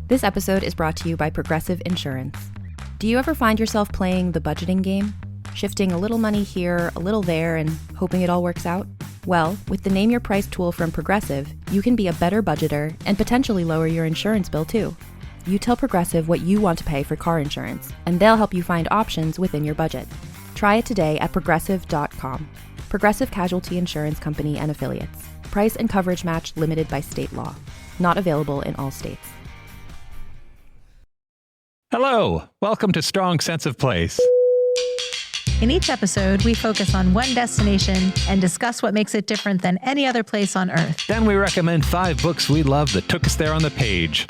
This episode is brought to you by Progressive Insurance. Do you ever find yourself playing the budgeting game? Shifting a little money here, a little there, and hoping it all works out? Well, with the Name Your Price tool from Progressive, you can be a better budgeter and potentially lower your insurance bill too. You tell Progressive what you want to pay for car insurance, and they'll help you find options within your budget. Try it today at progressive.com. Progressive Casualty Insurance Company and Affiliates. Price and coverage match limited by state law. Not available in all states. Hello, welcome to Strong Sense of Place. In each episode, we focus on one destination and discuss what makes it different than any other place on Earth. Then we recommend 5 books we love that took us there on the page.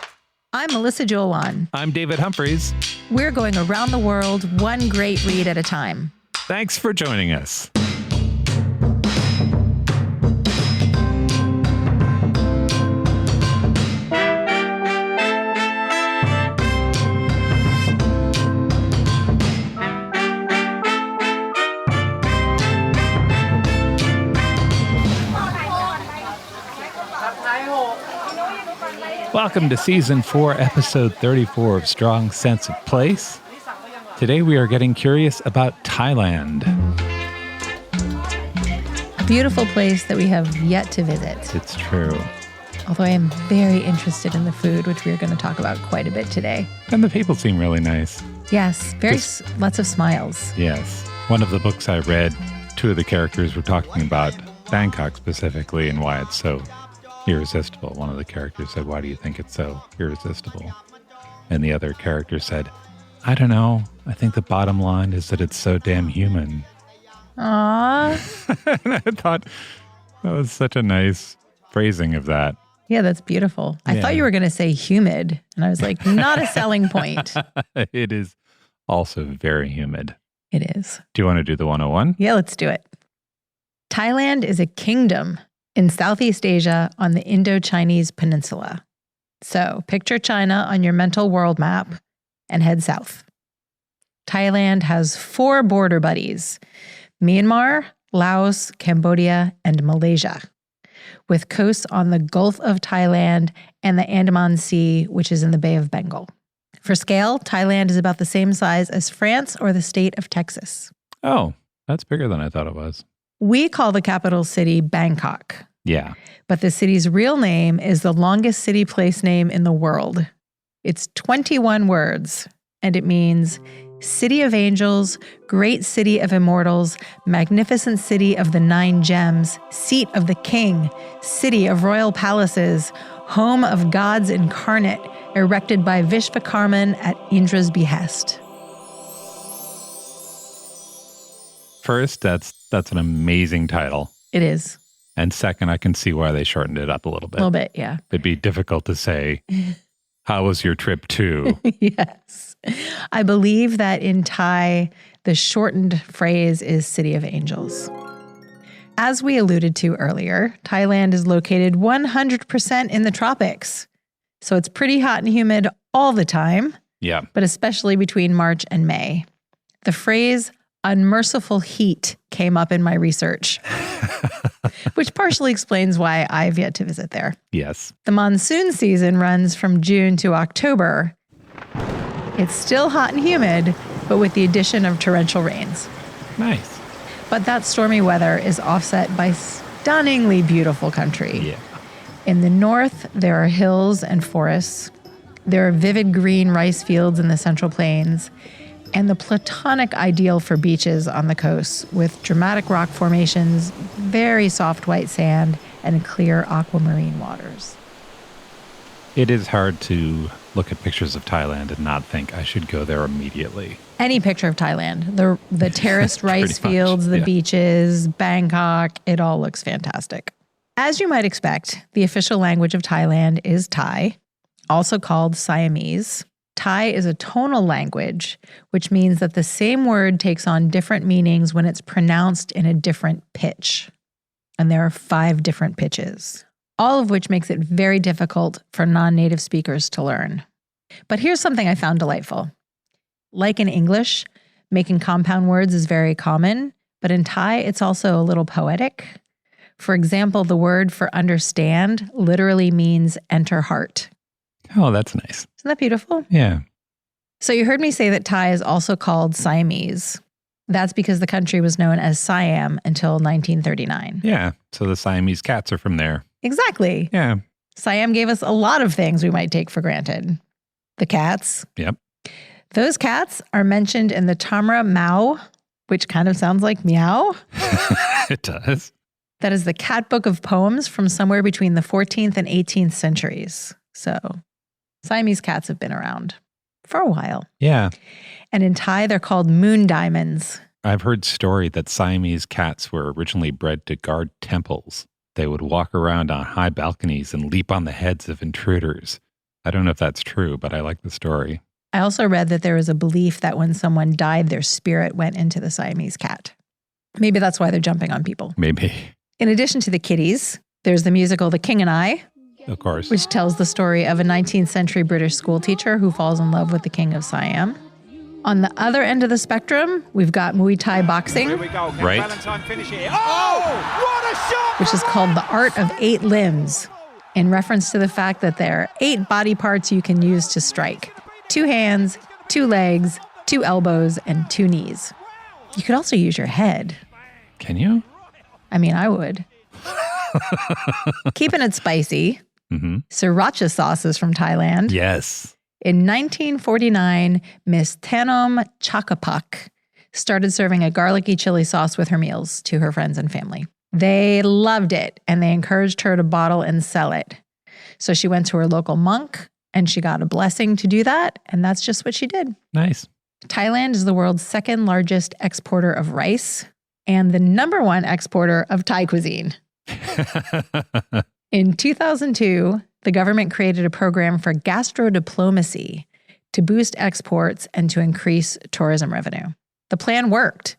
I'm Melissa Joulwan. I'm David Humphreys. We're going around the world, one great read at a time. Thanks for joining us. Welcome to Season 4, Episode 34 of Strong Sense of Place. Today we are getting curious about Thailand. A beautiful place that we have yet to visit. It's true. Although I am very interested in the food, which we are going to talk about quite a bit today. And the people seem really nice. Yes, lots of smiles. Yes. One of the books I read, 2 of the characters were talking about Bangkok specifically and why it's so irresistible. One of the characters said, "Why do you think it's so irresistible?" And the other character said, "I don't know. I think the bottom line is that it's so damn human." Aww. And I thought that was such a nice phrasing of that. Yeah, that's beautiful. I thought you were going to say humid. And I was like, not a selling point. It is also very humid. It is. Do you want to do the 101? Yeah, let's do it. Thailand is a kingdom in Southeast Asia on the Indo-Chinese peninsula. So picture China on your mental world map and head south. Thailand has 4 border buddies: Myanmar, Laos, Cambodia, and Malaysia, with coasts on the Gulf of Thailand and the Andaman Sea, which is in the Bay of Bengal. For scale, Thailand is about the same size as France or the state of Texas. Oh, that's bigger than I thought it was. We call the capital city Bangkok. Yeah. But the city's real name is the longest city place name in the world. It's 21 words, and it means City of Angels, Great City of Immortals, Magnificent City of the 9 Gems, Seat of the King, City of Royal Palaces, Home of Gods Incarnate, erected by Vishvakarman at Indra's behest. First, that's an amazing title. It is. And second, I can see why they shortened it up a little bit. A little bit, yeah. It'd be difficult to say, how was your trip to? Yes. I believe that in Thai, the shortened phrase is City of Angels. As we alluded to earlier, Thailand is located 100% in the tropics. So it's pretty hot and humid all the time. Yeah. But especially between March and May. The phrase unmerciful heat came up in my research, which partially explains why I've yet to visit there. Yes. The monsoon season runs from June to October. It's still hot and humid, but with the addition of torrential rains. Nice. But that stormy weather is offset by stunningly beautiful country. Yeah. In the north, there are hills and forests. There are vivid green rice fields in the Central Plains, and the platonic ideal for beaches on the coast with dramatic rock formations, very soft white sand, and clear aquamarine waters. It is hard to look at pictures of Thailand and not think I should go there immediately. Any picture of Thailand, the terraced rice fields, the beaches, Bangkok, it all looks fantastic. As you might expect, the official language of Thailand is Thai, also called Siamese. Thai is a tonal language, which means that the same word takes on different meanings when it's pronounced in a different pitch. And there are 5 different pitches, all of which makes it very difficult for non-native speakers to learn. But here's something I found delightful. Like in English, making compound words is very common, but in Thai, it's also a little poetic. For example, the word for understand literally means enter heart. Oh, that's nice. Isn't that beautiful? Yeah. So you heard me say that Thai is also called Siamese. That's because the country was known as Siam until 1939. Yeah. So the Siamese cats are from there. Exactly. Yeah. Siam gave us a lot of things we might take for granted. The cats. Yep. Those cats are mentioned in the Tamra Mao, which kind of sounds like meow. It does. That is the cat book of poems from somewhere between the 14th and 18th centuries. So Siamese cats have been around for a while. Yeah. And in Thai, they're called moon diamonds. I've heard story that Siamese cats were originally bred to guard temples. They would walk around on high balconies and leap on the heads of intruders. I don't know if that's true, but I like the story. I also read that there was a belief that when someone died, their spirit went into the Siamese cat. Maybe that's why they're jumping on people. Maybe. In addition to the kitties, there's the musical The King and I, Of course. which tells the story of a 19th century British schoolteacher who falls in love with the King of Siam. On the other end of the spectrum, we've got Muay Thai boxing, Here we go. Can Right. Valentine finish it? Oh, what a shot! which is called the art of 8 limbs, in reference to the fact that there are 8 body parts you can use to strike. 2 hands, 2 legs, 2 elbows, and 2 knees. You could also use your head. Can you? I mean, I would. Keeping it spicy, Mm-hmm. sriracha sauce is from Thailand. Yes. In 1949, Miss Tanom Chakapak started serving a garlicky chili sauce with her meals to her friends and family. They loved it, and they encouraged her to bottle and sell it. So she went to her local monk, and she got a blessing to do that, and that's just what she did. Nice. Thailand is the world's second largest exporter of rice and the number 1 exporter of Thai cuisine. In 2002, the government created a program for gastrodiplomacy to boost exports and to increase tourism revenue. The plan worked.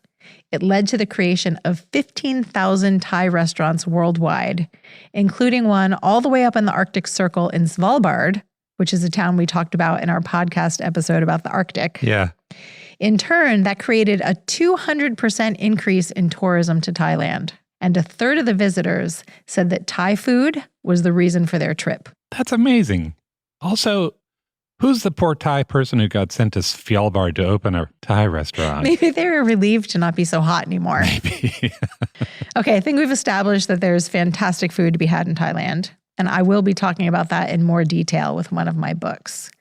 It led to the creation of 15,000 Thai restaurants worldwide, including one all the way up in the Arctic Circle in Svalbard, which is a town we talked about in our podcast episode about the Arctic. Yeah. In turn, that created a 200% increase in tourism to Thailand. And a third of the visitors said that Thai food was the reason for their trip. That's amazing. Also, who's the poor Thai person who got sent to Svalbard to open a Thai restaurant? Maybe they were relieved to not be so hot anymore. Maybe. Okay, I think we've established that there's fantastic food to be had in Thailand. And I will be talking about that in more detail with one of my books.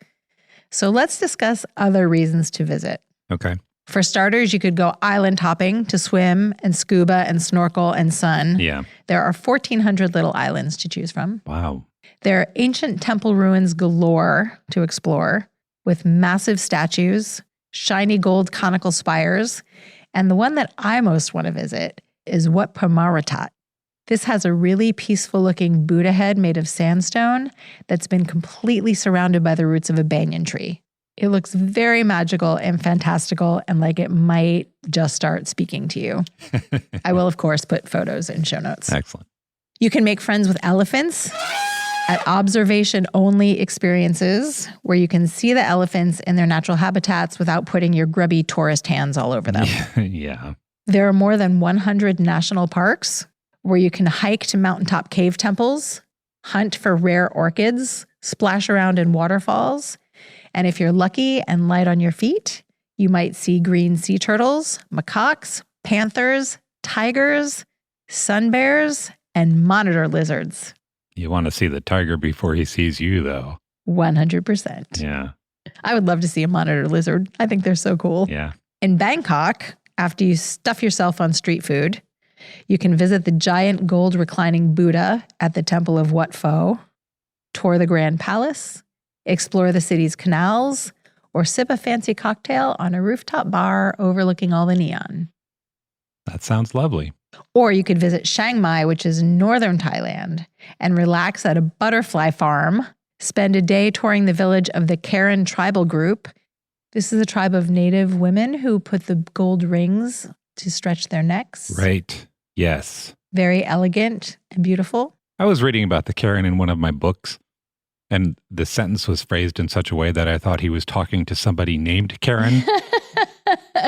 So let's discuss other reasons to visit. Okay. For starters, you could go island hopping to swim and scuba and snorkel and sun. Yeah. There are 1,400 little islands to choose from. Wow. There are ancient temple ruins galore to explore with massive statues, shiny gold conical spires, and the one that I most want to visit is Wat Pamaratat. This has a really peaceful looking Buddha head made of sandstone that's been completely surrounded by the roots of a banyan tree. It looks very magical and fantastical and like it might just start speaking to you. I will, of course, put photos in show notes. Excellent. You can make friends with elephants at observation-only experiences where you can see the elephants in their natural habitats without putting your grubby tourist hands all over them. Yeah. There are more than 100 national parks where you can hike to mountaintop cave temples, hunt for rare orchids, splash around in waterfalls, and if you're lucky and light on your feet, you might see green sea turtles, macaques, panthers, tigers, sun bears, and monitor lizards. You want to see the tiger before he sees you, though. 100%. Yeah. I would love to see a monitor lizard. I think they're so cool. Yeah. In Bangkok, after you stuff yourself on street food, you can visit the giant gold reclining Buddha at the Temple of Wat Pho, tour the Grand Palace, explore the city's canals, or sip a fancy cocktail on a rooftop bar overlooking all the neon. That sounds lovely. Or you could visit Chiang Mai, which is northern Thailand, and relax at a butterfly farm, spend a day touring the village of the Karen tribal group. This is a tribe of native women who put the gold rings to stretch their necks. Right. Yes. Very elegant and beautiful. I was reading about the Karen in one of my books, and the sentence was phrased in such a way that I thought he was talking to somebody named Karen.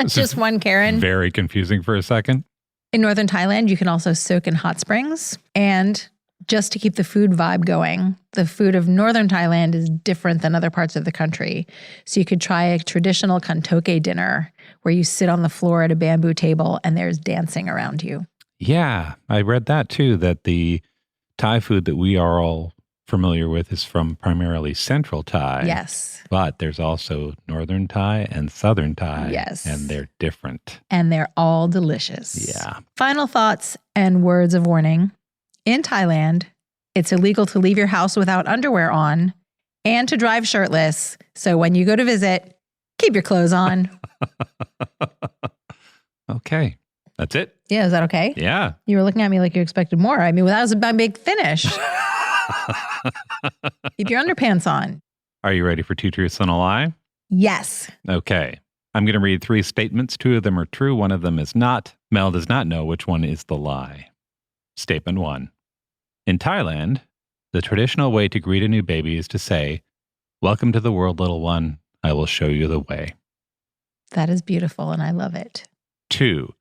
Just one Karen. Very confusing for a second. In northern Thailand, you can also soak in hot springs. And just to keep the food vibe going. The food of northern Thailand is different than other parts of the country. So you could try a traditional kantoke dinner where you sit on the floor at a bamboo table and there's dancing around you. Yeah, I read that too, that the Thai food that we are all familiar with is from primarily central Thai. Yes. But there's also northern Thai and southern Thai. Yes. And they're different. And they're all delicious. Yeah. Final thoughts and words of warning. In Thailand, it's illegal to leave your house without underwear on and to drive shirtless. So when you go to visit, keep your clothes on. Okay. That's it? Yeah, is that okay? Yeah. You were looking at me like you expected more. I mean, that was a big finish. Keep your underpants on. Are you ready for two truths and a lie? Yes. Okay. I'm going to read 3 statements. 2 of them are true. 1 of them is not. Mel does not know which one is the lie. Statement 1. In Thailand, the traditional way to greet a new baby is to say, "Welcome to the world, little one. I will show you the way." That is beautiful, and I love it. 2.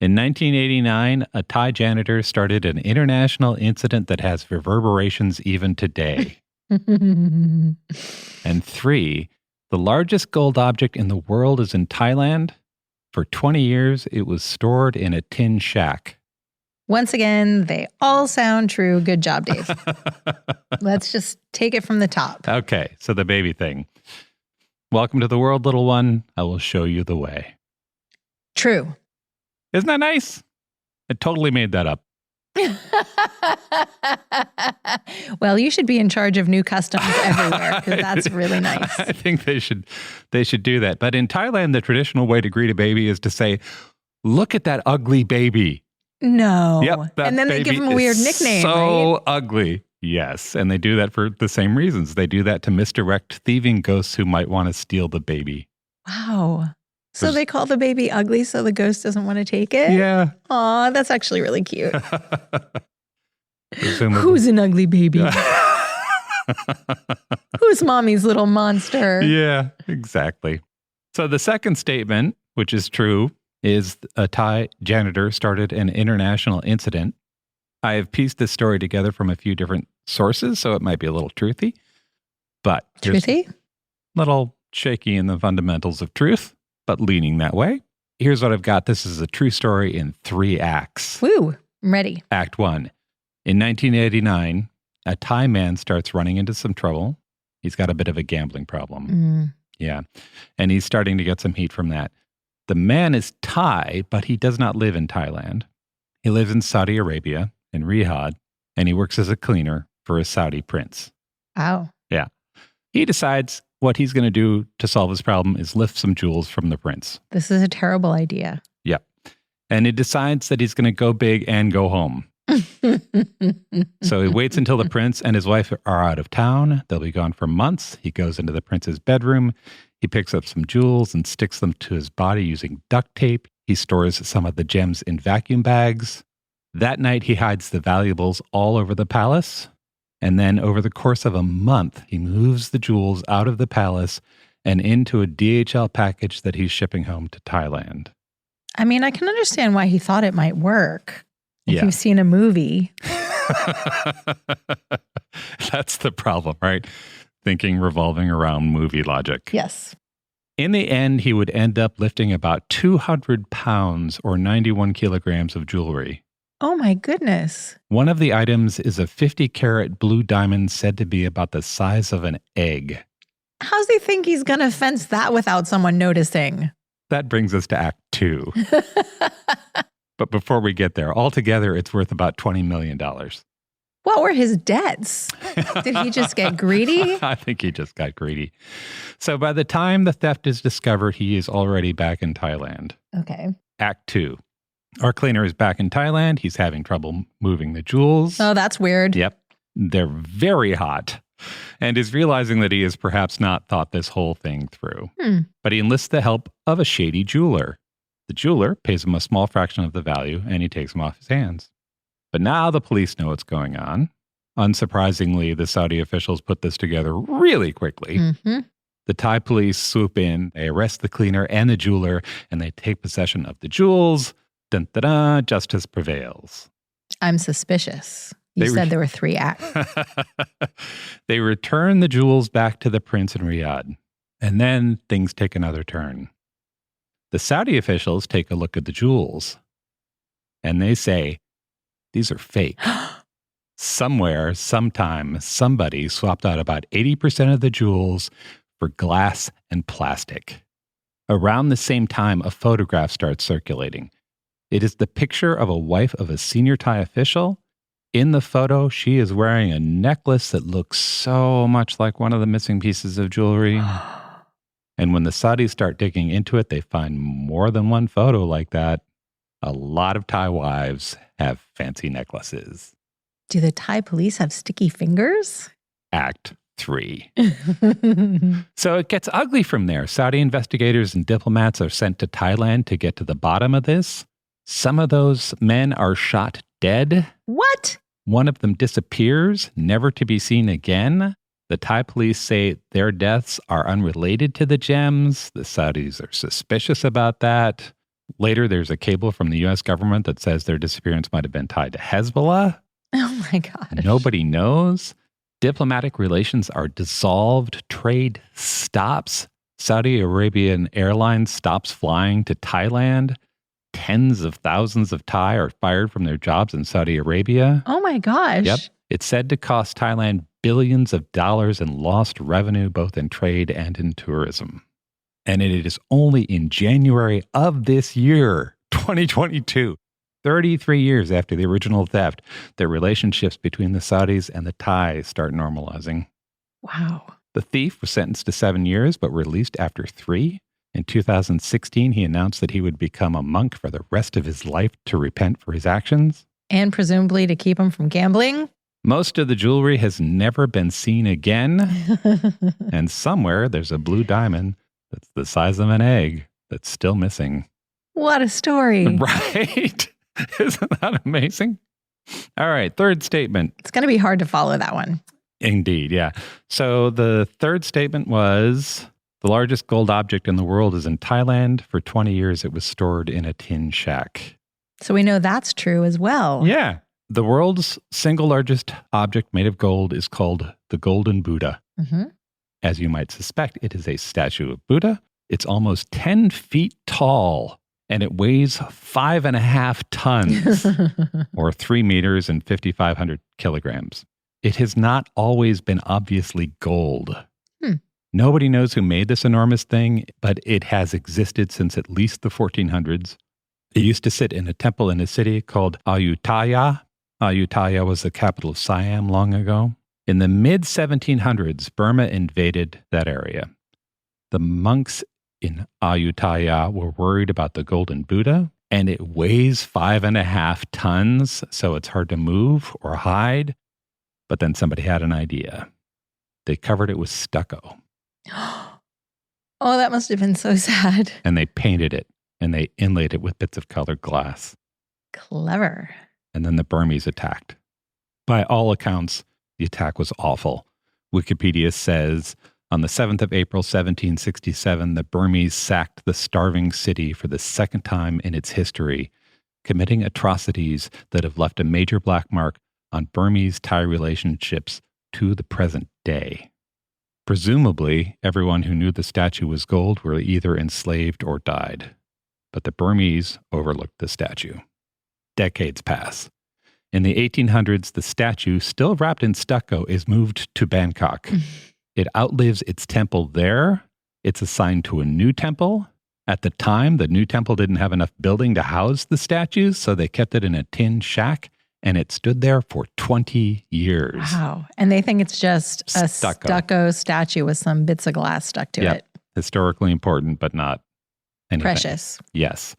In 1989, a Thai janitor started an international incident that has reverberations even today. And 3, the largest gold object in the world is in Thailand. For 20 years, it was stored in a tin shack. Once again, they all sound true. Good job, Dave. Let's just take it from the top. Okay, so the baby thing. Welcome to the world, little one. I will show you the way. True. Isn't that nice? I totally made that up. Well, you should be in charge of new customs everywhere because that's really nice. I think they should do that. But in Thailand, the traditional way to greet a baby is to say, "Look at that ugly baby." No. Yep, that and then they give baby him a weird is nickname, so right? ugly. Yes, and they do that for the same reasons. They do that to misdirect thieving ghosts who might want to steal the baby. Wow. So they call the baby ugly so the ghost doesn't want to take it? Yeah. Aw, that's actually really cute. Presumably. Who's an ugly baby? Who's mommy's little monster? Yeah, exactly. So the second statement, which is true, is a Thai janitor started an international incident. I have pieced this story together from a few different sources, so it might be a little truthy. But Truthy? a little shaky in the fundamentals of truth, but leaning that way. Here's what I've got. This is a true story in 3 acts. Woo, I'm ready. Act 1. In 1989, a Thai man starts running into some trouble. He's got a bit of a gambling problem. Yeah. And he's starting to get some heat from that. The man is Thai, but he does not live in Thailand. He lives in Saudi Arabia, in Riyadh, and he works as a cleaner for a Saudi prince. Wow. Yeah. He decides what he's going to do to solve his problem is lift some jewels from the prince. This is a terrible idea. Yep. And he decides that he's going to go big and go home. So he waits until the prince and his wife are out of town. They'll be gone for months. He goes into the prince's bedroom. He picks up some jewels and sticks them to his body using duct tape. He stores some of the gems in vacuum bags. That night, he hides the valuables all over the palace. And then over the course of a month, he moves the jewels out of the palace and into a DHL package that he's shipping home to Thailand. I mean, I can understand why he thought it might work. If Yeah. you've seen a movie. That's the problem, right? Thinking revolving around movie logic. Yes. In the end, he would end up lifting about 200 pounds or 91 kilograms of jewelry. Oh my goodness. One of the items is a 50-carat blue diamond said to be about the size of an egg. How's he think he's going to fence that without someone noticing? That brings us to Act 2. But before we get there, altogether, it's worth about $20 million. What were his debts? Did he just get greedy? I think he just got greedy. So by the time the theft is discovered, he is already back in Thailand. Okay. Act 2. Our cleaner is back in Thailand. He's having trouble moving the jewels. Oh, that's weird. Yep. They're very hot and is realizing that he has perhaps not thought this whole thing through. But he enlists the help of a shady jeweler. The jeweler pays him a small fraction of the value and he takes him off his hands. But now the police know what's going on. Unsurprisingly, the Saudi officials put this together really quickly. Mm-hmm. The Thai police swoop in, they arrest the cleaner and the jeweler, and they take possession of the jewels. Dun, da, da, justice prevails. I'm suspicious. You said there were 3 acts. They return the jewels back to the prince in Riyadh. And then things take another turn. The Saudi officials take a look at the jewels. And they say, these are fake. Somewhere, sometime, somebody swapped out about 80% of the jewels for glass and plastic. Around the same time, a photograph starts circulating. It is the picture of a wife of a senior Thai official. In the photo, she is wearing a necklace that looks so much like one of the missing pieces of jewelry. And when the Saudis start digging into it, they find more than one photo like that. A lot of Thai wives have fancy necklaces. Do the Thai police have sticky fingers? Act 3. So it gets ugly from there. Saudi investigators and diplomats are sent to Thailand to get to the bottom of this. Some of those men are shot dead. What? One of them disappears, never to be seen again. The Thai police say their deaths are unrelated to the gems. The Saudis are suspicious about that. Later, there's a cable from the U.S. government that says their disappearance might have been tied to Hezbollah. Oh my gosh. Nobody knows. Diplomatic relations are dissolved. Trade stops. Saudi Arabian Airlines stops flying to Thailand. Tens of thousands of Thai are fired from their jobs in Saudi Arabia. Oh my gosh. Yep. It's said to cost Thailand billions of dollars in lost revenue, both in trade and in tourism. And it is only in January of this year, 2022, 33 years after the original theft, that relationships between the Saudis and the Thais start normalizing. Wow. The thief was sentenced to 7 years, but released after 3. In 2016, he announced that he would become a monk for the rest of his life to repent for his actions. And presumably to keep him from gambling? Most of the jewelry has never been seen again. And somewhere there's a blue diamond that's the size of an egg that's still missing. What a story. Right? Isn't that amazing? All right, third statement. It's going to be hard to follow that one. Indeed, yeah. So the third statement was, the largest gold object in the world is in Thailand. For 20 years, it was stored in a tin shack. So we know that's true as well. Yeah. The world's single largest object made of gold is called the Golden Buddha. Mm-hmm. As you might suspect, it is a statue of Buddha. It's almost 10 feet tall, and it weighs 5.5 tons, or 3 meters and 5,500 kilograms. It has not always been obviously gold. Nobody knows who made this enormous thing, but it has existed since at least the 1400s. It used to sit in a temple in a city called Ayutthaya. Ayutthaya was the capital of Siam long ago. In the mid-1700s, Burma invaded that area. The monks in Ayutthaya were worried about the Golden Buddha, and it weighs 5.5 tons, so it's hard to move or hide. But then somebody had an idea. They covered it with stucco. Oh, that must have been so sad. And they painted it, and they inlaid it with bits of colored glass. Clever. And then the Burmese attacked. By all accounts, the attack was awful. Wikipedia says, on the 7th of April, 1767, the Burmese sacked the starving city for the second time in its history, committing atrocities that have left a major black mark on Burmese-Thai relationships to the present day. Presumably, everyone who knew the statue was gold were either enslaved or died. But the Burmese overlooked the statue. Decades pass. In the 1800s, the statue, still wrapped in stucco, is moved to Bangkok. It outlives its temple there. It's assigned to a new temple. At the time, the new temple didn't have enough building to house the statues, so they kept it in a tin shack, and it stood there for 20 years. Wow. And they think it's just a stucco statue with some bits of glass stuck to it. Historically important, but not anything. Precious. Yes.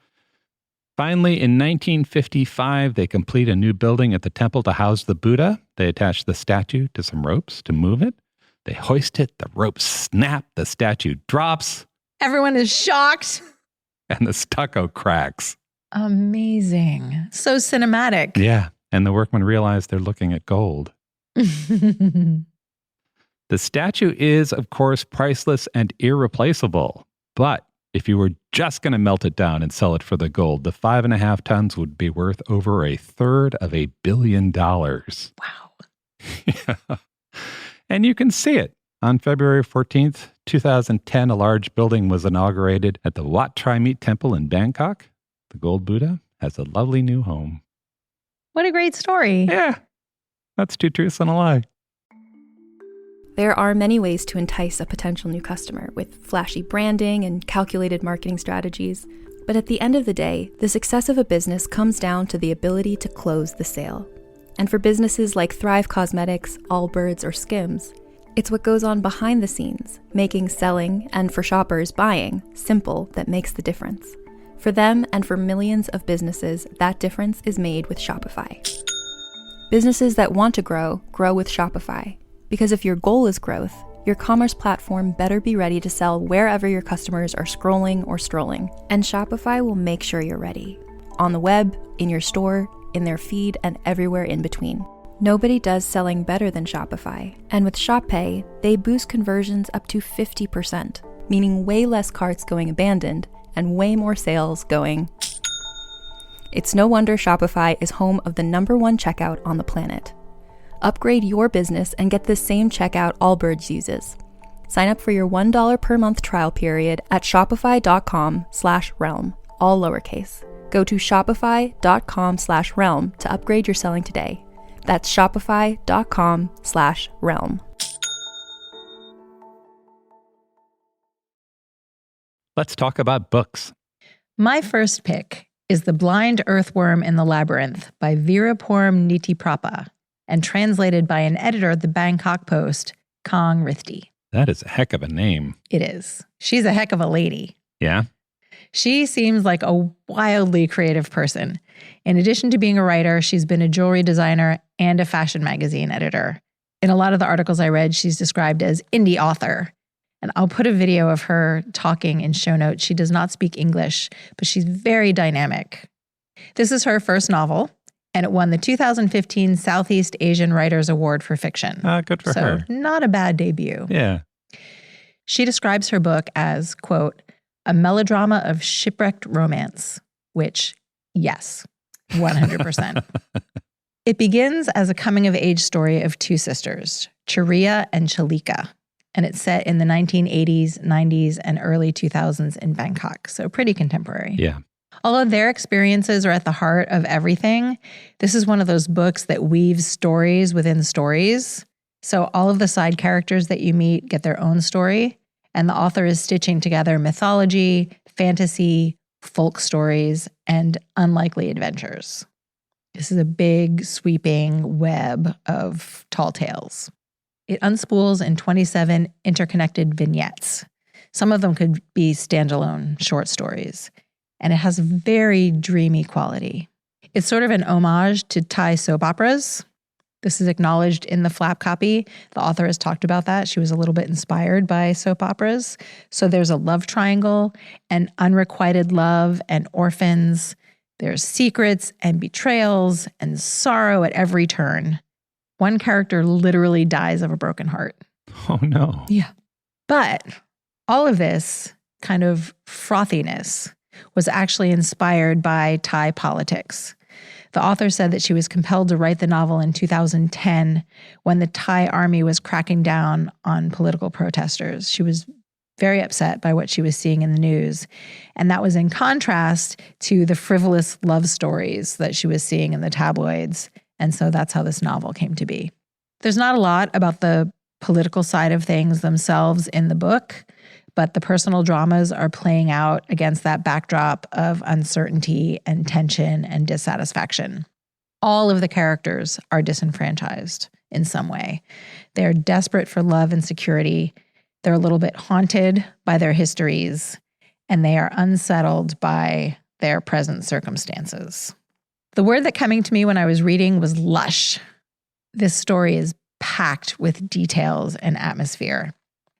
Finally, in 1955, they complete a new building at the temple to house the Buddha. They attach the statue to some ropes to move it. They hoist it, the ropes snap, the statue drops. Everyone is shocked. And the stucco cracks. Amazing. So cinematic. Yeah. And the workmen realize they're looking at gold. The statue is, of course, priceless and irreplaceable. But If you were just going to melt it down and sell it for the gold, the 5.5 tons would be worth over $1/3 billion. Wow. Yeah. And you can see it. On February 14th, 2010, a large building was inaugurated at the Wat Tri Meet Temple in Bangkok. The gold Buddha has a lovely new home. What a great story. Yeah, that's 2 truths and a lie. There are many ways to entice a potential new customer with flashy branding and calculated marketing strategies. But at the end of the day, the success of a business comes down to the ability to close the sale. And for businesses like Thrive Cosmetics, Allbirds, or Skims, it's what goes on behind the scenes, making selling, and for shoppers, buying, simple that makes the difference. For them and for millions of businesses, that difference is made with Shopify. Businesses that want to grow with Shopify. Because if your goal is growth, your commerce platform better be ready to sell wherever your customers are scrolling or strolling. And Shopify will make sure you're ready. On the web, in your store, in their feed, and everywhere in between. Nobody does selling better than Shopify. And with Shop Pay, they boost conversions up to 50%, meaning way less carts going abandoned and way more sales going. It's no wonder Shopify is home of the #1 checkout on the planet. Upgrade your business and get the same checkout Allbirds uses. Sign up for your $1 per month trial period at shopify.com/realm, all lowercase. Go to shopify.com/realm to upgrade your selling today. That's shopify.com/realm. Let's talk about books. My first pick is The Blind Earthworm in the Labyrinth by Veeraporam Nitiprapa and translated by an editor at the Bangkok Post, Kong Rithti. That is a heck of a name. It is. She's a heck of a lady. Yeah? She seems like a wildly creative person. In addition to being a writer, she's been a jewelry designer and a fashion magazine editor. In a lot of the articles I read, she's described as indie author. And I'll put a video of her talking in show notes. She does not speak English, but she's very dynamic. This is her first novel, and it won the 2015 Southeast Asian Writers Award for Fiction. Good for her. So not a bad debut. Yeah. She describes her book as, quote, a melodrama of shipwrecked romance, which, yes, 100%. It begins as a coming-of-age story of 2 sisters, Chariya and Chalika, and it's set in the 1980s, 90s, and early 2000s in Bangkok, so pretty contemporary. Yeah. Although their experiences are at the heart of everything, this is one of those books that weaves stories within stories. So all of the side characters that you meet get their own story, and the author is stitching together mythology, fantasy, folk stories, and unlikely adventures. This is a big, sweeping web of tall tales. It unspools in 27 interconnected vignettes. Some of them could be standalone short stories. And it has very dreamy quality. It's sort of an homage to Thai soap operas. This is acknowledged in the flap copy. The author has talked about that. She was a little bit inspired by soap operas. So there's a love triangle and unrequited love and orphans. There's secrets and betrayals and sorrow at every turn. One character literally dies of a broken heart. Oh, no. Yeah. But all of this kind of frothiness was actually inspired by Thai politics. The author said that she was compelled to write the novel in 2010 when the Thai army was cracking down on political protesters. She was very upset by what she was seeing in the news. And that was in contrast to the frivolous love stories that she was seeing in the tabloids. And so that's how this novel came to be. There's not a lot about the political side of things themselves in the book, but the personal dramas are playing out against that backdrop of uncertainty and tension and dissatisfaction. All of the characters are disenfranchised in some way. They're desperate for love and security. They're a little bit haunted by their histories, and they are unsettled by their present circumstances. The word that came to me when I was reading was lush. This story is packed with details and atmosphere.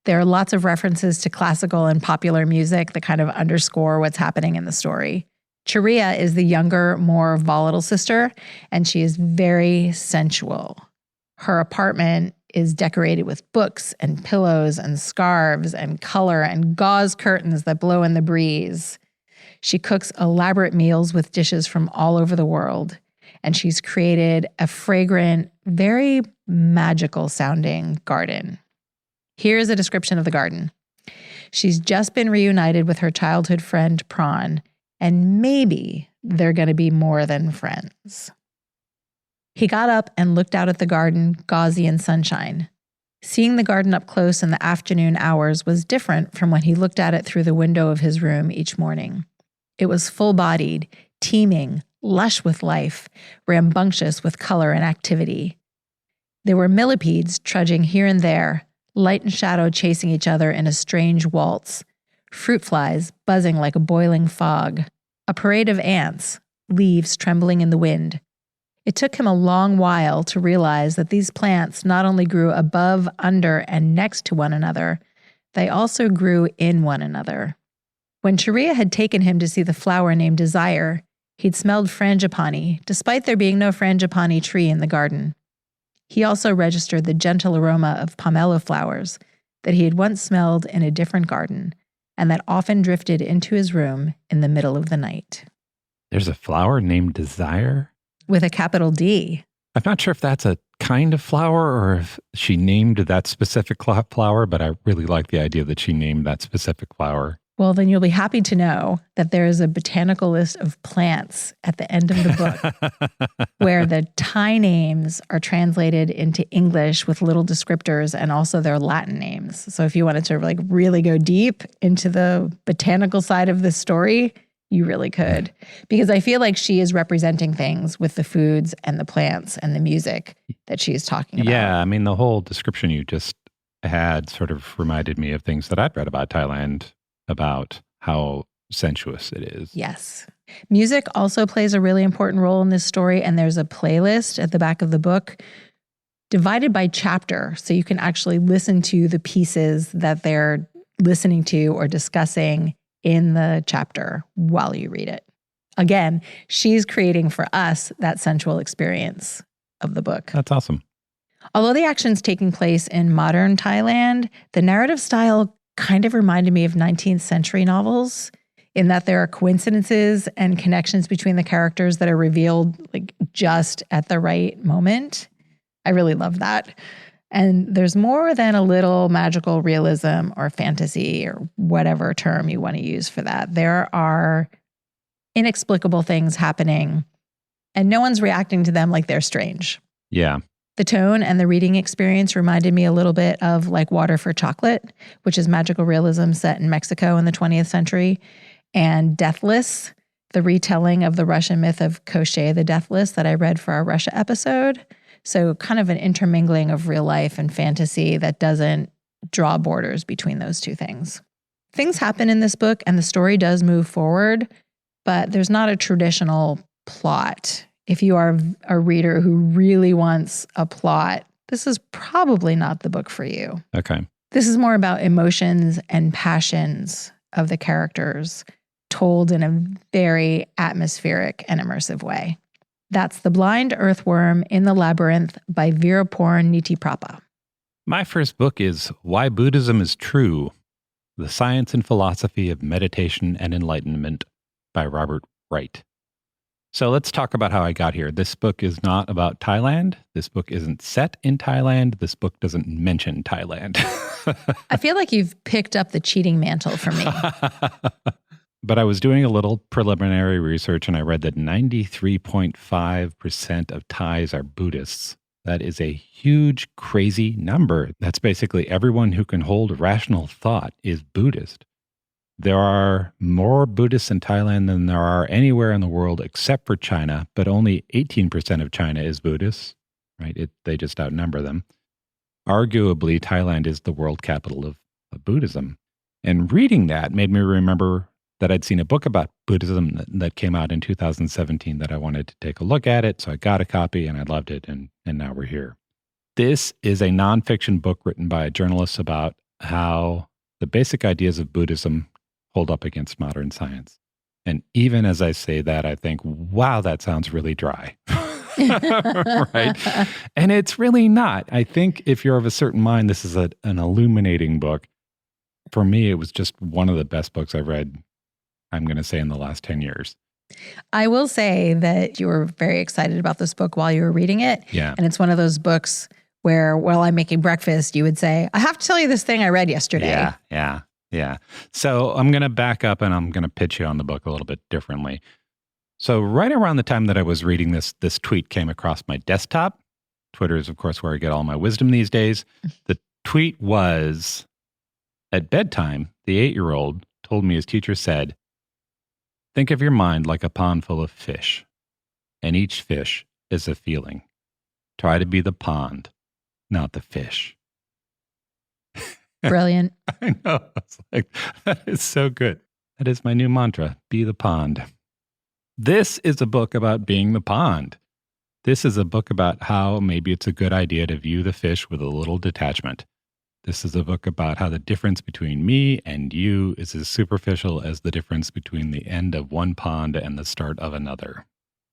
There are lots of references to classical and popular music that kind of underscore what's happening in the story. Chariya is the younger, more volatile sister, and she is very sensual. Her apartment is decorated with books and pillows and scarves and color and gauze curtains that blow in the breeze. She cooks elaborate meals with dishes from all over the world, and she's created a fragrant, very magical sounding garden. Here's a description of the garden. She's just been reunited with her childhood friend, Prawn, and maybe they're going to be more than friends. He got up and looked out at the garden, gauzy in sunshine. Seeing the garden up close in the afternoon hours was different from when he looked at it through the window of his room each morning. It was full-bodied, teeming, lush with life, rambunctious with color and activity. There were millipedes trudging here and there, light and shadow chasing each other in a strange waltz, fruit flies buzzing like a boiling fog, a parade of ants, leaves trembling in the wind. It took him a long while to realize that these plants not only grew above, under, and next to one another, they also grew in one another. When Sharia had taken him to see the flower named Desire, he'd smelled frangipani, despite there being no frangipani tree in the garden. He also registered the gentle aroma of pomelo flowers that he had once smelled in a different garden and that often drifted into his room in the middle of the night. There's a flower named Desire? With a capital D. I'm not sure if that's a kind of flower or if she named that specific flower, but I really like the idea that she named that specific flower. Well, then you'll be happy to know that there is a botanical list of plants at the end of the book where the Thai names are translated into English with little descriptors and also their Latin names. So if you wanted to really go deep into the botanical side of this story, you really could. Because I feel like she is representing things with the foods and the plants and the music that she is talking about. Yeah, I mean, the whole description you just had sort of reminded me of things that I'd read about Thailand, about how sensuous it is. Yes. Music also plays a really important role in this story, and there's a playlist at the back of the book divided by chapter, so you can actually listen to the pieces that they're listening to or discussing in the chapter while you read it. Again, she's creating for us that sensual experience of the book. That's awesome. Although the action's taking place in modern Thailand, the narrative style kind of reminded me of 19th century novels in that there are coincidences and connections between the characters that are revealed just at the right moment. I really love that. And there's more than a little magical realism or fantasy or whatever term you want to use for that. There are inexplicable things happening and no one's reacting to them like they're strange. Yeah. The tone and the reading experience reminded me a little bit of Water for Chocolate, which is magical realism set in Mexico in the 20th century, and Deathless, the retelling of the Russian myth of Koshchei the Deathless that I read for our Russia episode. So kind of an intermingling of real life and fantasy that doesn't draw borders between those two things. Things happen in this book and the story does move forward, but there's not a traditional plot. If you are a reader who really wants a plot, this is probably not the book for you. Okay. This is more about emotions and passions of the characters told in a very atmospheric and immersive way. That's The Blind Earthworm in the Labyrinth by Veeraporn Nitiprapa. My first book is Why Buddhism is True, The Science and Philosophy of Meditation and Enlightenment by Robert Wright. So let's talk about how I got here. This book is not about Thailand. This book isn't set in Thailand. This book doesn't mention Thailand. I feel like you've picked up the cheating mantle for me. But I was doing a little preliminary research and I read that 93.5% of Thais are Buddhists. That is a huge, crazy number. That's basically everyone who can hold rational thought is Buddhist. There are more Buddhists in Thailand than there are anywhere in the world except for China, but only 18% of China is Buddhist, right? They just outnumber them. Arguably, Thailand is the world capital of Buddhism. And reading that made me remember that I'd seen a book about Buddhism that came out in 2017 that I wanted to take a look at it. So I got a copy and I loved it. And now we're here. This is a nonfiction book written by a journalist about how the basic ideas of Buddhism hold up against modern science. And even as I say that, I think, wow, that sounds really dry. right? And it's really not. I think if you're of a certain mind, this is an illuminating book. For me, it was just one of the best books I've read, I'm going to say, in the last 10 years. I will say that you were very excited about this book while you were reading it. Yeah. And it's one of those books where, while I'm making breakfast, you would say, I have to tell you this thing I read yesterday. Yeah. So I'm going to back up and I'm going to pitch you on the book a little bit differently. So right around the time that I was reading this tweet came across my desktop. Twitter is, of course, where I get all my wisdom these days. The tweet was, at bedtime, the 8-year-old told me his teacher said, think of your mind like a pond full of fish, and each fish is a feeling. Try to be the pond, not the fish. Brilliant. I know. It's like, that is so good. That is my new mantra, be the pond. This is a book about being the pond. This is a book about how maybe it's a good idea to view the fish with a little detachment. This is a book about how the difference between me and you is as superficial as the difference between the end of one pond and the start of another.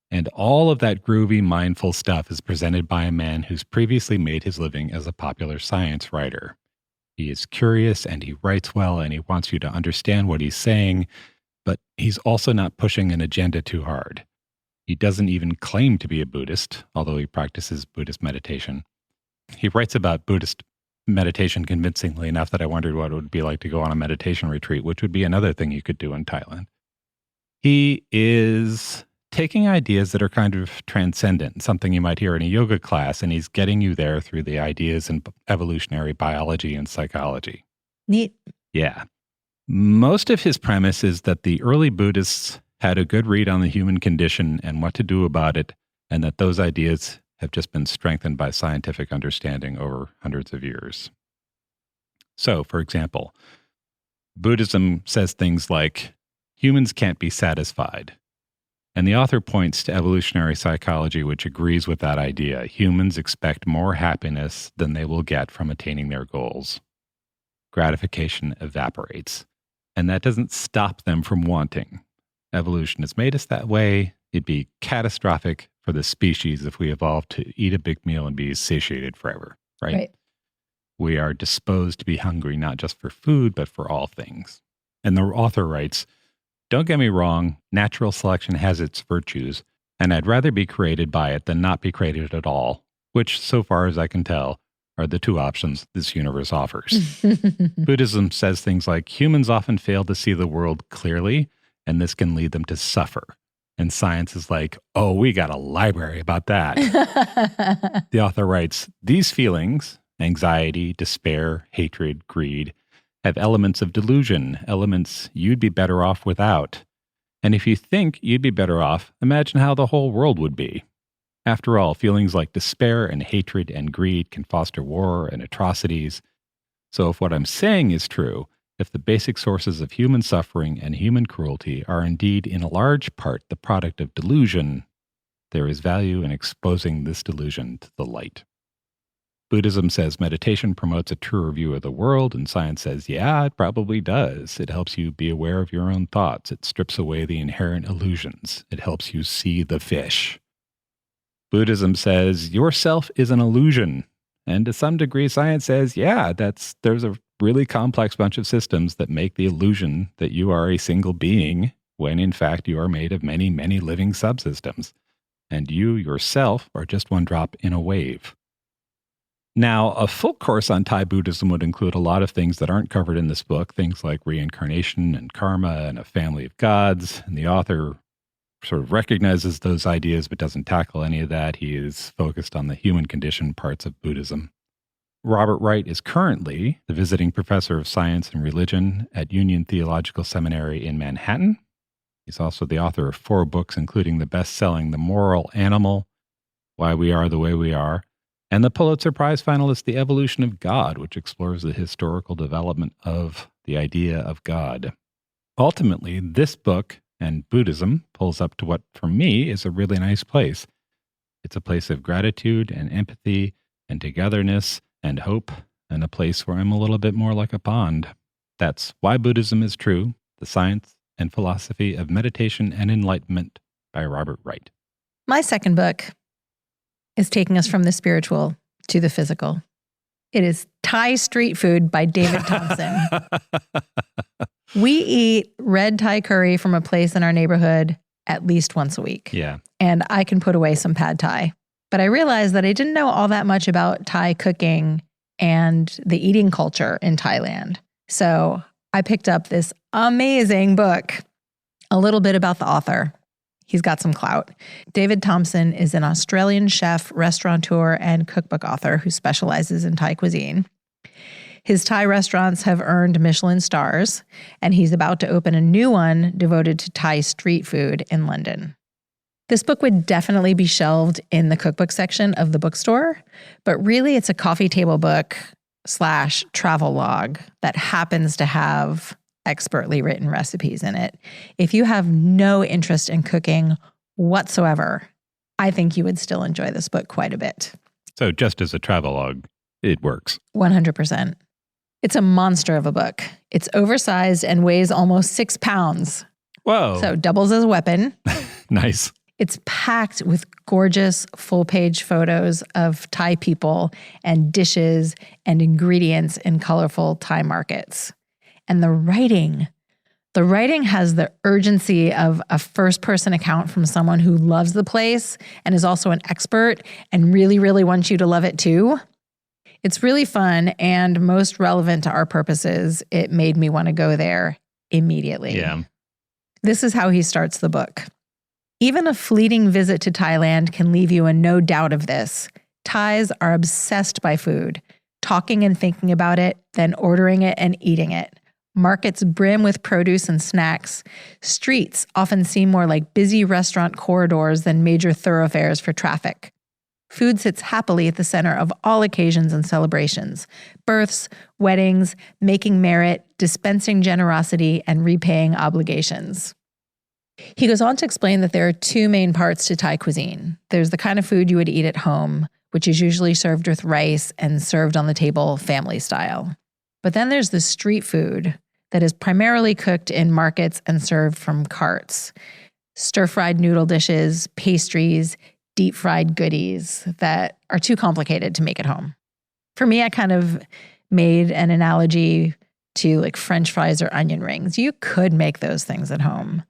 And all of that groovy, mindful stuff is presented by a man who's previously made his living as a popular science writer. He is curious and he writes well and he wants you to understand what he's saying, but he's also not pushing an agenda too hard. He doesn't even claim to be a Buddhist, although he practices Buddhist meditation. He writes about Buddhist meditation convincingly enough that I wondered what it would be like to go on a meditation retreat, which would be another thing you could do in Thailand. He is taking ideas that are kind of transcendent, something you might hear in a yoga class, and he's getting you there through the ideas in evolutionary biology and psychology. Neat. Yeah. Most of his premise is that the early Buddhists had a good read on the human condition and what to do about it, and that those ideas have just been strengthened by scientific understanding over hundreds of years. So, for example, Buddhism says things like, humans can't be satisfied. And the author points to evolutionary psychology, which agrees with that idea. Humans expect more happiness than they will get from attaining their goals. Gratification evaporates. And that doesn't stop them from wanting. Evolution has made us that way. It'd be catastrophic for the species if we evolved to eat a big meal and be satiated forever, right? We are disposed to be hungry, not just for food, but for all things. And the author writes, don't get me wrong, natural selection has its virtues, and I'd rather be created by it than not be created at all, which, so far as I can tell, are the two options this universe offers. Buddhism says things like, humans often fail to see the world clearly, and this can lead them to suffer. And science is like, oh, we got a library about that. The author writes, these feelings, anxiety, despair, hatred, greed, have elements of delusion, elements you'd be better off without. And if you think you'd be better off, imagine how the whole world would be. After all, feelings like despair and hatred and greed can foster war and atrocities. So if what I'm saying is true, if the basic sources of human suffering and human cruelty are indeed in a large part the product of delusion, there is value in exposing this delusion to the light. Buddhism says meditation promotes a truer view of the world, and science says, yeah, it probably does. It helps you be aware of your own thoughts. It strips away the inherent illusions. It helps you see the fish. Buddhism says yourself is an illusion. And to some degree, science says, yeah, there's a really complex bunch of systems that make the illusion that you are a single being, when in fact you are made of many, many living subsystems. And you yourself are just one drop in a wave. Now, a full course on Thai Buddhism would include a lot of things that aren't covered in this book, things like reincarnation and karma and a family of gods. And the author sort of recognizes those ideas but doesn't tackle any of that. He is focused on the human condition parts of Buddhism. Robert Wright is currently the visiting professor of science and religion at Union Theological Seminary in Manhattan. He's also the author of 4 books, including the best-selling The Moral Animal, Why We Are the Way We Are, and the Pulitzer Prize finalist, The Evolution of God, which explores the historical development of the idea of God. Ultimately, this book and Buddhism pulls up to what, for me, is a really nice place. It's a place of gratitude and empathy and togetherness and hope, and a place where I'm a little bit more like a pond. That's Why Buddhism is True, The Science and Philosophy of Meditation and Enlightenment by Robert Wright. My second book is taking us from the spiritual to the physical. It is Thai Street Food by David Thompson. We eat red Thai curry from a place in our neighborhood at least once a week. Yeah. And I can put away some pad Thai. But I realized that I didn't know all that much about Thai cooking and the eating culture in Thailand. So I picked up this amazing book, a little bit about the author. He's got some clout. David Thompson is an Australian chef, restaurateur, and cookbook author who specializes in Thai cuisine. His Thai restaurants have earned Michelin stars, and he's about to open a new one devoted to Thai street food in London. This book would definitely be shelved in the cookbook section of the bookstore, but really it's a coffee table book / travel log that happens to have expertly written recipes in it. If you have no interest in cooking whatsoever, I think you would still enjoy this book quite a bit. So just as a travelogue, it works. 100%. It's a monster of a book. It's oversized and weighs almost 6 pounds. Whoa. So doubles as a weapon. Nice. It's packed with gorgeous full-page photos of Thai people and dishes and ingredients in colorful Thai markets. And the writing has the urgency of a first-person account from someone who loves the place and is also an expert and really, really wants you to love it too. It's really fun and most relevant to our purposes. It made me want to go there immediately. Yeah. This is how he starts the book. Even a fleeting visit to Thailand can leave you in no doubt of this. Thais are obsessed by food, talking and thinking about it, then ordering it and eating it. Markets brim with produce and snacks. Streets often seem more like busy restaurant corridors than major thoroughfares for traffic. Food sits happily at the center of all occasions and celebrations: births, weddings, making merit, dispensing generosity, and repaying obligations. He goes on to explain that there are 2 main parts to Thai cuisine. There's the kind of food you would eat at home, which is usually served with rice and served on the table family style. But then there's the street food that is primarily cooked in markets and served from carts. Stir-fried noodle dishes, pastries, deep-fried goodies that are too complicated to make at home. For me, I kind of made an analogy to like French fries or onion rings. You could make those things at home,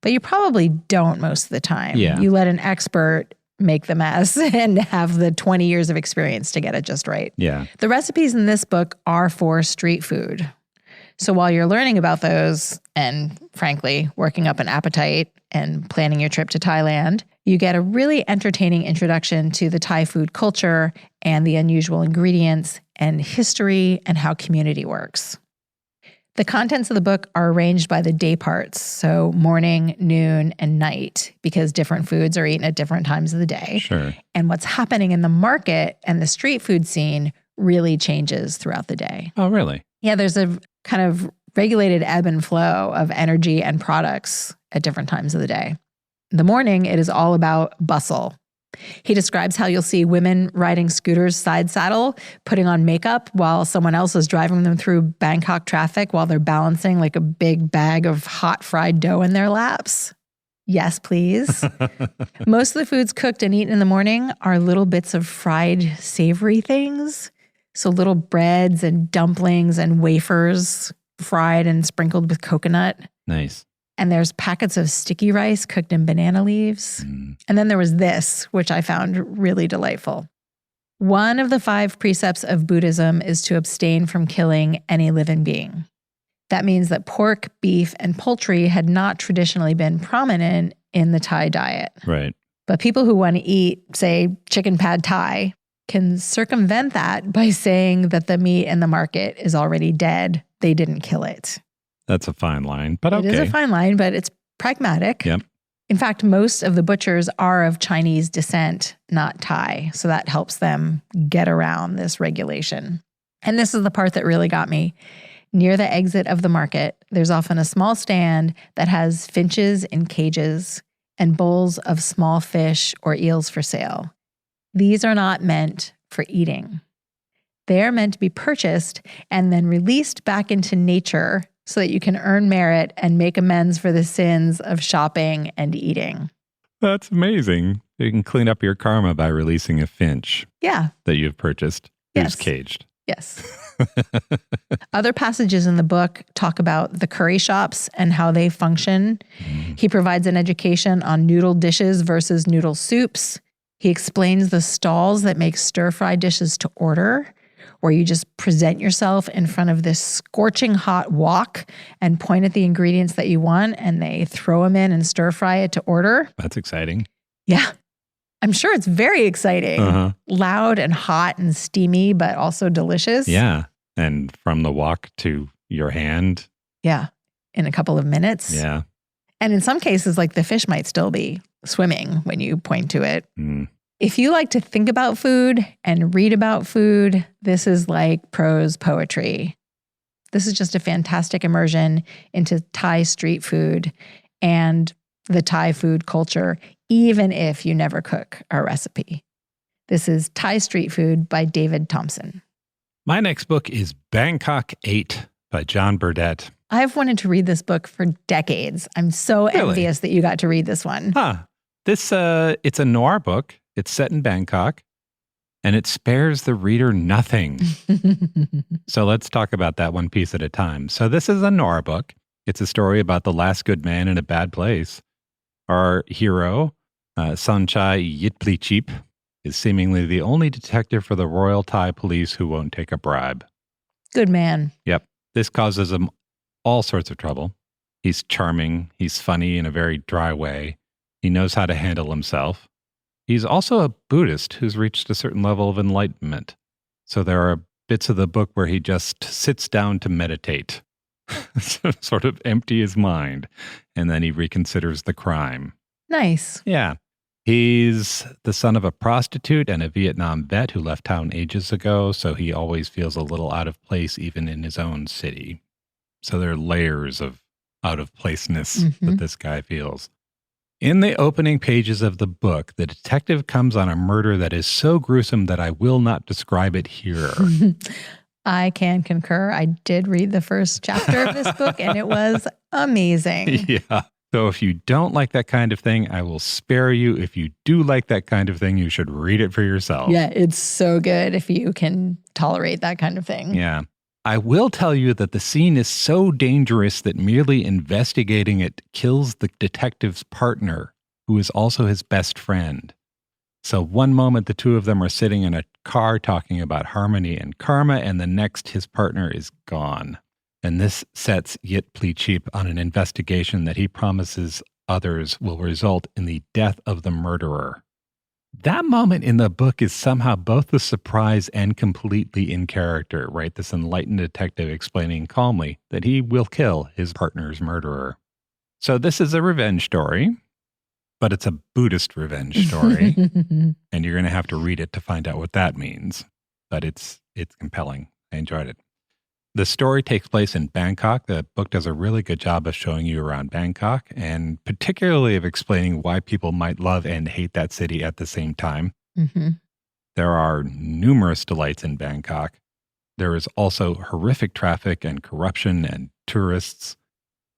but you probably don't most of the time. Yeah. You let an expert make the mess and have the 20 years of experience to get it just right. Yeah. The recipes in this book are for street food. So while you're learning about those and, frankly, working up an appetite and planning your trip to Thailand, you get a really entertaining introduction to the Thai food culture and the unusual ingredients and history and how community works. The contents of the book are arranged by the day parts, so morning, noon, and night, because different foods are eaten at different times of the day. Sure. And what's happening in the market and the street food scene really changes throughout the day. Oh, really? Yeah, there's a kind of regulated ebb and flow of energy and products at different times of the day. In the morning, it is all about bustle. He describes how you'll see women riding scooters side saddle, putting on makeup while someone else is driving them through Bangkok traffic while they're balancing like a big bag of hot fried dough in their laps. Yes, please. Most of the foods cooked and eaten in the morning are little bits of fried savory things. So little breads and dumplings and wafers fried and sprinkled with coconut. Nice. And there's packets of sticky rice cooked in banana leaves. And then there was this, which I found really delightful. One of the 5 precepts of Buddhism is to abstain from killing any living being. That means that pork, beef, and poultry had not traditionally been prominent in the Thai diet. Right. But people who want to eat, say, chicken pad Thai can circumvent that by saying that the meat in the market is already dead. They didn't kill it. That's a fine line, but okay. It is a fine line, but it's pragmatic. Yep. In fact, most of the butchers are of Chinese descent, not Thai. So that helps them get around this regulation. And this is the part that really got me. Near the exit of the market, there's often a small stand that has finches in cages and bowls of small fish or eels for sale. These are not meant for eating. They are meant to be purchased and then released back into nature so that you can earn merit and make amends for the sins of shopping and eating. That's amazing. You can clean up your karma by releasing a finch Yeah. that you've purchased who's caged. Yes. Other passages in the book talk about the curry shops and how they function. He provides an education on noodle dishes versus noodle soups. He explains the stalls that make stir-fry dishes to order, where you just present yourself in front of this scorching hot wok and point at the ingredients that you want, and they throw them in and stir-fry it to order. That's exciting. Yeah. I'm sure it's very exciting. Loud and hot and steamy, but also delicious. Yeah. And from the wok to your hand. Yeah. In a couple of minutes. Yeah. And in some cases, like the fish might still be swimming when you point to it. If you like to think about food and read about food, this is like prose poetry. This is just a fantastic immersion into Thai street food and the Thai food culture, even if you never cook a recipe. This is Thai Street Food by David Thompson. My next book is Bangkok 8 by John Burdett. I've wanted to read this book for decades. I'm so envious that you got to read this one. It's a noir book. It's set in Bangkok, and it spares the reader nothing. So let's talk about that one piece at a time. So this is a noir book. It's a story about the last good man in a bad place. Our hero, Sanchai Yitplichip, is seemingly the only detective for the Royal Thai Police who won't take a bribe. Good man. Yep. This causes him all sorts of trouble. He's charming. He's funny in a very dry way. He knows how to handle himself. He's also a Buddhist who's reached a certain level of enlightenment. So there are bits of the book where he just sits down to meditate, sort of empty his mind, and then he reconsiders the crime. Nice. Yeah. He's the son of a prostitute and a Vietnam vet who left town ages ago, so he always feels a little out of place even in his own city. So there are layers of out-of-placeness that this guy feels. In the opening pages of the book, the detective comes on a murder that is so gruesome that I will not describe it here. I can concur. I did read the first chapter of this book, and it was amazing. Yeah. So if you don't like that kind of thing, I will spare you. If you do like that kind of thing, you should read it for yourself. Yeah, it's so good if you can tolerate that kind of thing. Yeah. I will tell you that the scene is so dangerous that merely investigating it kills the detective's partner, who is also his best friend. So one moment the two of them are sitting in a car talking about harmony and karma, and the next his partner is gone. And this sets Yitplichip on an investigation that he promises others will result in the death of the murderer. That moment in the book is somehow both the surprise and completely in character, right? This enlightened detective explaining calmly that he will kill his partner's murderer. So this is a revenge story, but it's a Buddhist revenge story. And you're going to have to read it to find out what that means. But it's compelling. I enjoyed it. The story takes place in Bangkok. The book does a really good job of showing you around Bangkok, and particularly of explaining why people might love and hate that city at the same time. There are numerous delights in Bangkok. There is also horrific traffic and corruption and tourists,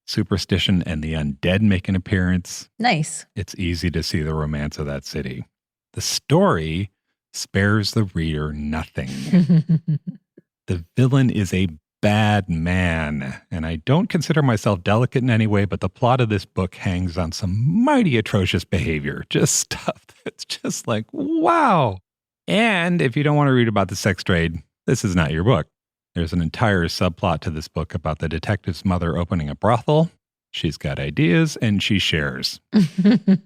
superstition, and the undead make an appearance. Nice. It's easy to see the romance of that city. The story spares the reader nothing. The villain is a bad man, and I don't consider myself delicate in any way, but the plot of this book hangs on some mighty atrocious behavior. Just stuff that's just like, wow. And if you don't want to read about the sex trade, this is not your book. There's an entire subplot to this book about the detective's mother opening a brothel. She's got ideas, and she shares. The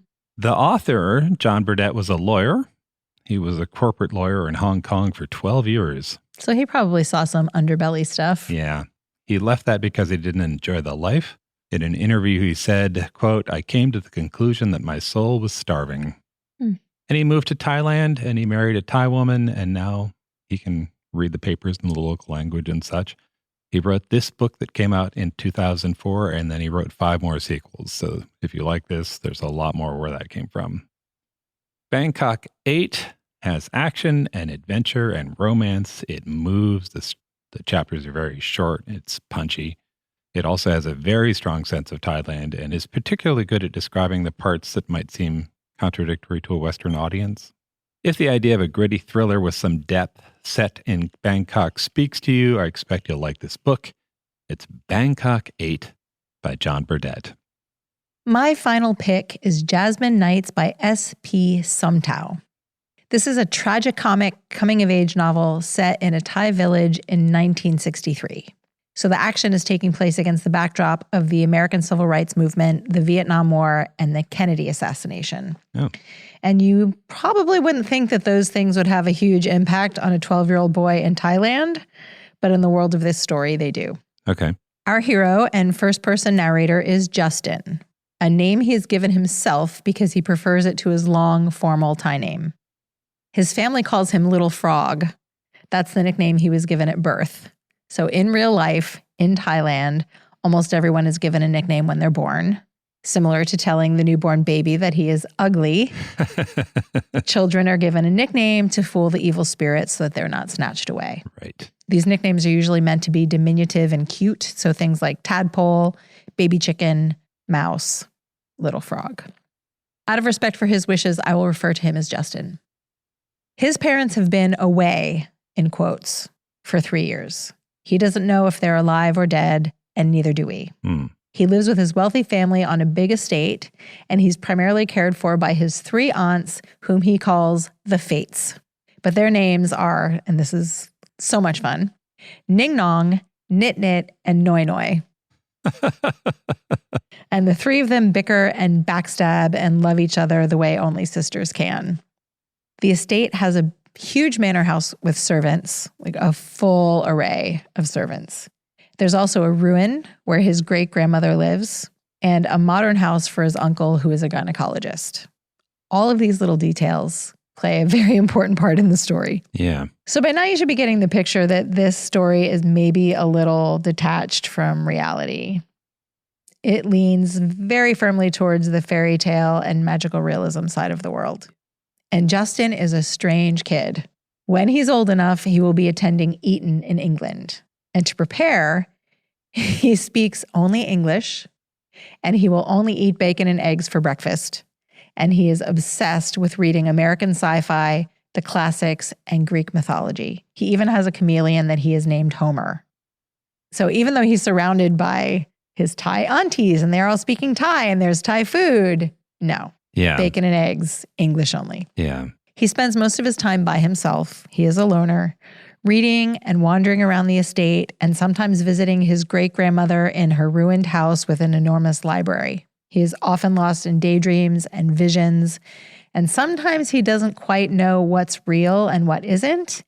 author, John Burdett, was a lawyer. He was a corporate lawyer in Hong Kong for 12 years. So he probably saw some underbelly stuff. Yeah. He left that because he didn't enjoy the life. In an interview, he said, quote, "I came to the conclusion that my soul was starving." And he moved to Thailand, and he married a Thai woman, and now he can read the papers in the local language and such. He wrote this book that came out in 2004, and then he wrote 5 more sequels. So if you like this, there's a lot more where that came from. Bangkok 8 has action and adventure and romance. It moves. The chapters are very short. It's punchy. It also has a very strong sense of Thailand and is particularly good at describing the parts that might seem contradictory to a Western audience? If the idea of a gritty thriller with some depth set in Bangkok speaks to you, I expect you'll like this book. It's Bangkok 8 by John Burdett. My final pick is Jasmine Nights by S.P. Sumtao. This is a tragicomic coming-of-age novel set in a Thai village in 1963. So the action is taking place against the backdrop of the American Civil Rights Movement, the Vietnam War, and the Kennedy assassination. Oh. And you probably wouldn't think that those things would have a huge impact on a 12-year-old boy in Thailand, but in the world of this story, they do. Okay. Our hero and first-person narrator is Justin, a name he has given himself because he prefers it to his long, formal Thai name. His family calls him Little Frog. That's the nickname he was given at birth. So in real life, in Thailand, almost everyone is given a nickname when they're born. Similar to telling the newborn baby that he is ugly, children are given a nickname to fool the evil spirits so that they're not snatched away. Right. These nicknames are usually meant to be diminutive and cute, so things like tadpole, baby chicken, mouse, little frog. Out of respect for his wishes, I will refer to him as Justin. His parents have been away, in quotes, for 3 years. He doesn't know if they're alive or dead, and neither do we. He lives with his wealthy family on a big estate, and he's primarily cared for by his 3 aunts, whom he calls the Fates. But their names are, and this is so much fun, Ning Nong, Nit Nit, and Noi Noi. And the 3 of them bicker and backstab and love each other the way only sisters can. The estate has a huge manor house with servants, like a full array of servants. There's also a ruin where his great-grandmother lives and a modern house for his uncle who is a gynecologist. All of these little details play a very important part in the story. Yeah. So by now you should be getting the picture that this story is maybe a little detached from reality. It leans very firmly towards the fairy tale and magical realism side of the world. And Justin is a strange kid. When he's old enough, he will be attending Eton in England. And to prepare, he speaks only English, and he will only eat bacon and eggs for breakfast. And he is obsessed with reading American sci-fi, the classics, and Greek mythology. He even has a chameleon that he has named Homer. So even though he's surrounded by his Thai aunties, and they're all speaking Thai, and there's Thai food, no. Yeah. Bacon and eggs, English only. Yeah. He spends most of his time by himself. He is a loner, reading and wandering around the estate and sometimes visiting his great-grandmother in her ruined house with an enormous library. He is often lost in daydreams and visions, and sometimes he doesn't quite know what's real and what isn't,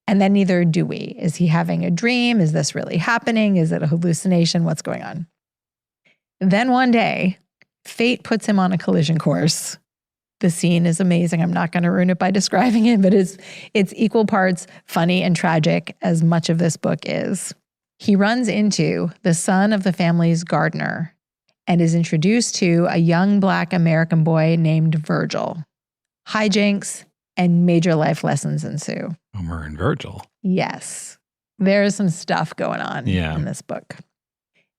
and then neither do we. Is he having a dream? Is this really happening? Is it a hallucination? What's going on? Then one day, fate puts him on a collision course. The scene is amazing. I'm not going to ruin it by describing it, but it's equal parts funny and tragic as much of this book is. He runs into the son of the family's gardener and is introduced to a young Black American boy named Virgil. Hijinks and major life lessons ensue. Homer and Virgil. Yes. There's some stuff going on in this book.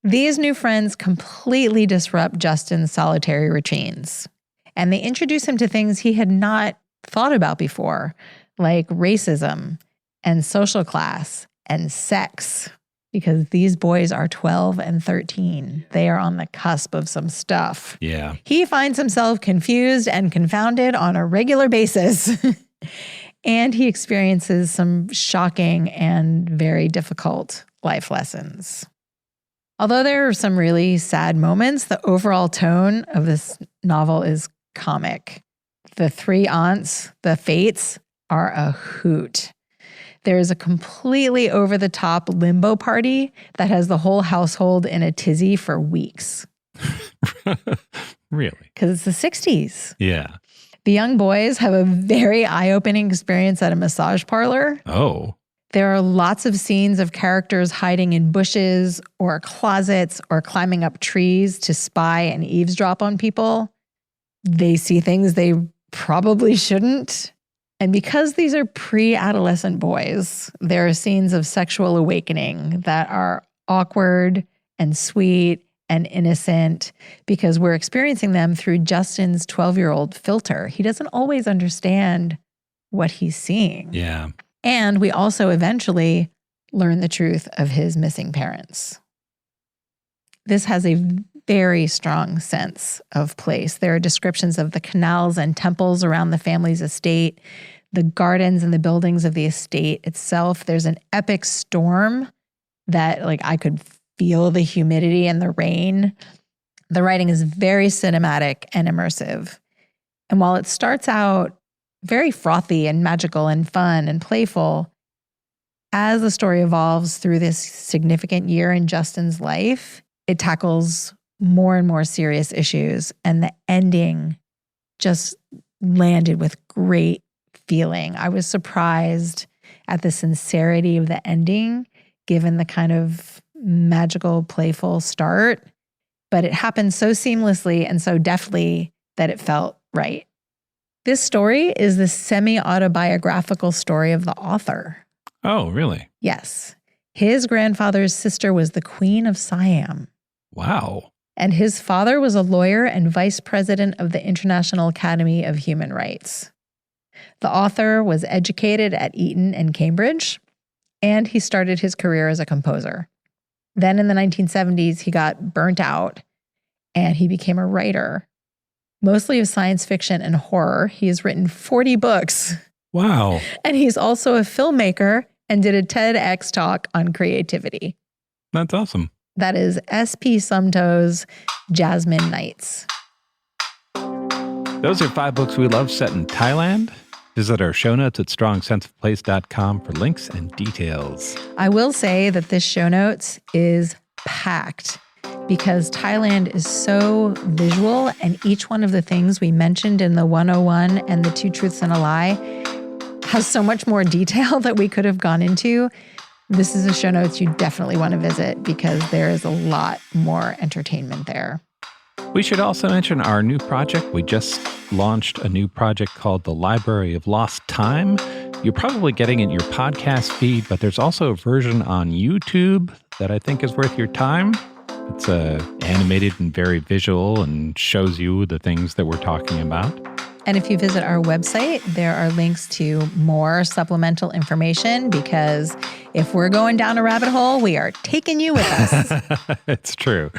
These new friends completely disrupt Justin's solitary routines, and they introduce him to things he had not thought about before, like racism and social class and sex, because these boys are 12 and 13. They are on the cusp of some stuff. Yeah. He finds himself confused and confounded on a regular basis, and he experiences some shocking and very difficult life lessons. Although there are some really sad moments, the overall tone of this novel is comic. The 3 aunts, the Fates, are a hoot. There is a completely over-the-top limbo party that has the whole household in a tizzy for weeks. Really? Because it's the 60s. Yeah. The young boys have a very eye-opening experience at a massage parlor. Oh. There are lots of scenes of characters hiding in bushes or closets or climbing up trees to spy and eavesdrop on people. They see things they probably shouldn't. And because these are pre-adolescent boys, there are scenes of sexual awakening that are awkward and sweet and innocent because we're experiencing them through Justin's 12-year-old filter. He doesn't always understand what he's seeing. Yeah. And we also eventually learn the truth of his missing parents. This has a very strong sense of place. There are descriptions of the canals and temples around the family's estate, the gardens and the buildings of the estate itself. There's an epic storm that I could feel the humidity and the rain. The writing is very cinematic and immersive. And while it starts out very frothy and magical and fun and playful, as the story evolves through this significant year in Justin's life, it tackles more and more serious issues. And the ending just landed with great feeling. I was surprised at the sincerity of the ending, given the kind of magical, playful start. But it happened so seamlessly and so deftly that it felt right. This story is the semi-autobiographical story of the author. Oh, really? Yes. His grandfather's sister was the Queen of Siam. Wow. And his father was a lawyer and vice president of the International Academy of Human Rights. The author was educated at Eton and Cambridge, and he started his career as a composer. Then in the 1970s, he got burnt out, and he became a writer, mostly of science fiction and horror. He has written 40 books. Wow. And he's also a filmmaker and did a TEDx talk on creativity. That's awesome. That is S.P. Sumto's Jasmine Nights. Those are 5 books we love set in Thailand. Visit our show notes at strongsenseofplace.com for links and details. I will say that this show notes is packed because Thailand is so visual, and each one of the things we mentioned in the 101 and the 2 Truths and a Lie has so much more detail that we could have gone into. This is a show notes you definitely want to visit because there is a lot more entertainment there. We should also mention our new project. We just launched a new project called the Library of Lost Time. You're probably getting it in your podcast feed, but there's also a version on YouTube that I think is worth your time. It's animated and very visual and shows you the things that we're talking about. And if you visit our website, there are links to more supplemental information because if we're going down a rabbit hole, we are taking you with us. It's true.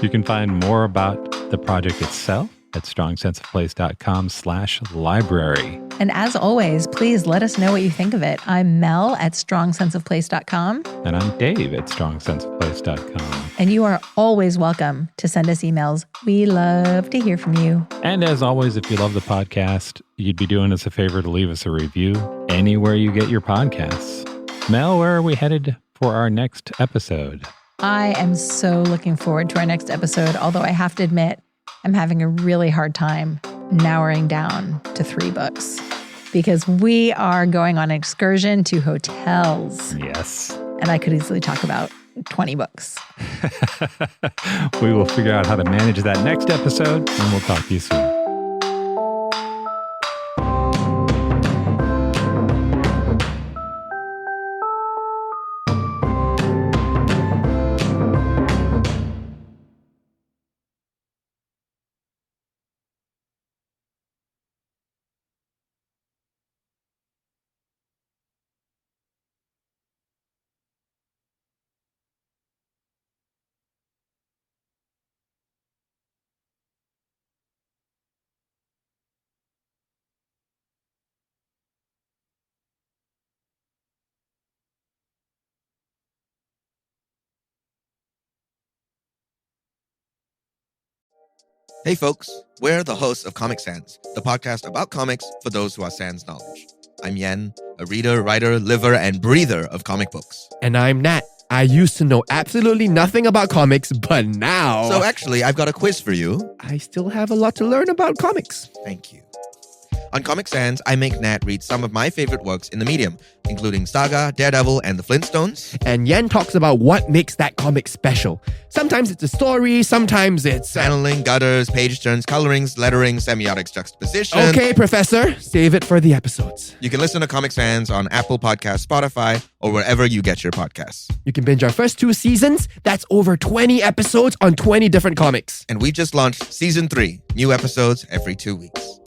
You can find more about the project itself at strongsenseofplace.com/library. And as always, please let us know what you think of it. I'm Mel at strongsenseofplace.com. And I'm Dave at strongsenseofplace.com. And you are always welcome to send us emails. We love to hear from you. And as always, if you love the podcast, you'd be doing us a favor to leave us a review anywhere you get your podcasts. Mel, where are we headed for our next episode? I am so looking forward to our next episode, although I have to admit, I'm having a really hard time narrowing down to 3 books because we are going on an excursion to hotels. Yes. And I could easily talk about 20 books. We will figure out how to manage that next episode, and we'll talk to you soon. Hey folks, we're the hosts of Comic Sans, the podcast about comics for those who are sans knowledge. I'm Yen, a reader, writer, liver, and breather of comic books. And I'm Nat. I used to know absolutely nothing about comics, but now... So actually, I've got a quiz for you. I still have a lot to learn about comics. Thank you. On Comic Sans, I make Nat read some of my favorite works in the medium, including Saga, Daredevil, and the Flintstones. And Yen talks about what makes that comic special. Sometimes it's a story, sometimes it's... Paneling, gutters, page turns, colorings, lettering, semiotics, juxtaposition. Okay, Professor, save it for the episodes. You can listen to Comic Sans on Apple Podcasts, Spotify, or wherever you get your podcasts. You can binge our first 2 seasons. That's over 20 episodes on 20 different comics. And we just launched Season 3, new episodes every 2 weeks.